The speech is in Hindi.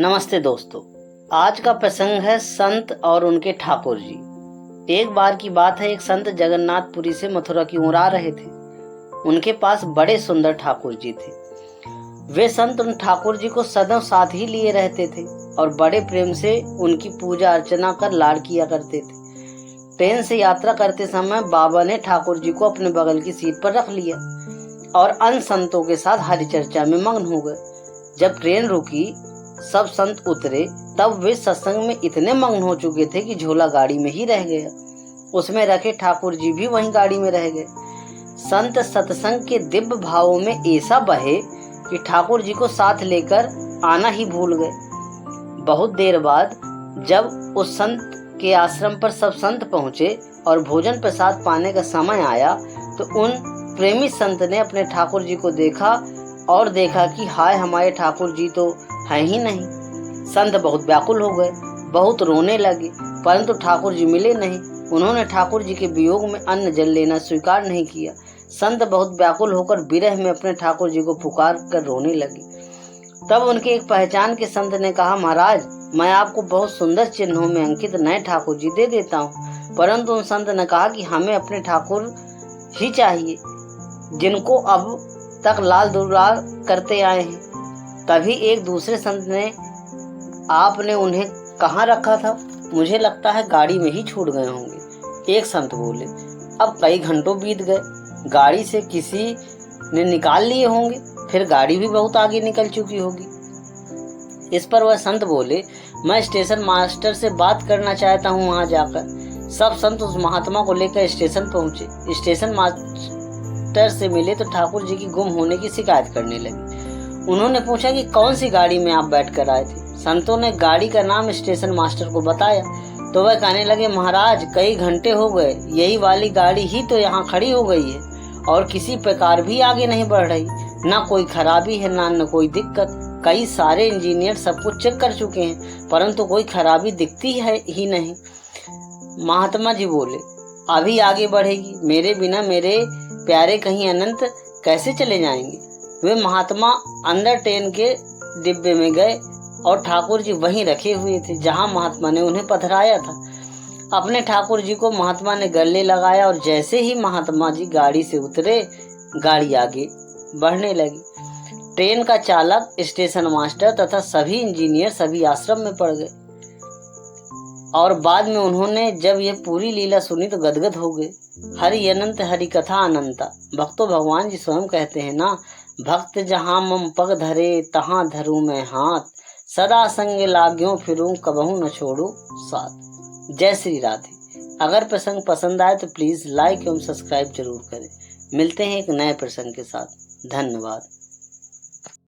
नमस्ते दोस्तों। आज का प्रसंग है संत और उनके ठाकुर जी। एक बार की बात है, एक संत जगन्नाथपुरी से मथुरा की ओर आ रहे थे। उनके पास बड़े सुंदर ठाकुर जी थे। वे संत उन ठाकुर जी को सदैव साथ ही लिए रहते थे और बड़े प्रेम से उनकी पूजा अर्चना कर लाड किया करते थे। ट्रेन से यात्रा करते समय बाबा ने ठाकुर जी को अपने बगल की सीट पर रख लिया और अन्य संतों के साथ हरिचर्चा में मग्न हो गए। जब ट्रेन रुकी, सब संत उतरे, तब वे सत्संग में इतने मग्न हो चुके थे कि झोला गाड़ी में ही रह गया। उसमें रखे ठाकुर जी भी वहीं गाड़ी में रह गए। संत सत्संग के दिव्य भावों में ऐसा बहे कि ठाकुर जी को साथ लेकर आना ही भूल गए। बहुत देर बाद जब उस संत के आश्रम पर सब संत पहुंचे और भोजन प्रसाद पाने का समय आया, तो उन प्रेमी संत ने अपने ठाकुर जी को देखा और देखा कि हाय, हमारे ठाकुर जी तो है ही नहीं। संत बहुत व्याकुल हो गए, बहुत रोने लगे, परंतु ठाकुर जी मिले नहीं। उन्होंने ठाकुर जी के वियोग में अन्न जल लेना स्वीकार नहीं किया। संत बहुत व्याकुल होकर विरह में अपने ठाकुर जी को पुकार कर रोने लगे। तब उनके एक पहचान के संत ने कहा, महाराज, मैं आपको बहुत सुंदर चिन्हों में अंकित नए ठाकुर जी दे देता हूँ। परंतु उन संत ने कहा कि हमें अपने ठाकुर ही चाहिए, जिनको अब तक लाल दुलार करते आए हैं। तभी एक दूसरे संत ने, आपने उन्हें कहाँ रखा था? मुझे लगता है गाड़ी में ही छूट गए होंगे। एक संत बोले, अब कई घंटों बीत गए, गाड़ी से किसी ने निकाल लिए होंगे, फिर गाड़ी भी बहुत आगे निकल चुकी होगी। इस पर वह संत बोले, मैं स्टेशन मास्टर से बात करना चाहता हूँ वहां जाकर। सब संत उस महात्मा को लेकर स्टेशन पहुंचे। स्टेशन मास्टर से मिले तो ठाकुर जी की गुम होने की शिकायत करने लगे। उन्होंने पूछा कि कौन सी गाड़ी में आप बैठकर आए थे? संतों ने गाड़ी का नाम स्टेशन मास्टर को बताया तो वह कहने लगे, महाराज, कई घंटे हो गए, यही वाली गाड़ी ही तो यहाँ खड़ी हो गई है और किसी प्रकार भी आगे नहीं बढ़ रही। ना कोई खराबी है, ना कोई दिक्कत। कई सारे इंजीनियर सब कुछ चेक कर चुके हैं, परंतु कोई खराबी दिखती है ही नहीं। महात्मा जी बोले, अभी आगे बढ़ेगी, मेरे बिना मेरे प्यारे कहीं अनंत कैसे चले जाएंगे? वे महात्मा अंदर ट्रेन के डिब्बे में गए और ठाकुर जी वहीं रखे हुए थे जहां महात्मा ने उन्हें पधराया था। अपने ठाकुर जी को महात्मा ने गले लगाया और जैसे ही महात्मा जी गाड़ी से उतरे, गाड़ी आगे बढ़ने लगी। ट्रेन का चालक, स्टेशन मास्टर तथा सभी इंजीनियर सभी आश्रम में पड़ गए और बाद में उन्होंने जब यह पूरी लीला सुनी तो गदगद हो गए। हरि अनंत हरि कथा अनंता। भक्तों, भगवान जी स्वयं कहते हैं ना, भक्त जहाँ मम पग धरे तहाँ धरूं मैं हाथ, सदा संग लाग्यों फिरूं कबहू न छोड़ू साथ। जय श्री राधे। अगर प्रसंग पसंद आए तो प्लीज लाइक एवं सब्सक्राइब जरूर करें। मिलते हैं एक नए प्रसंग के साथ। धन्यवाद।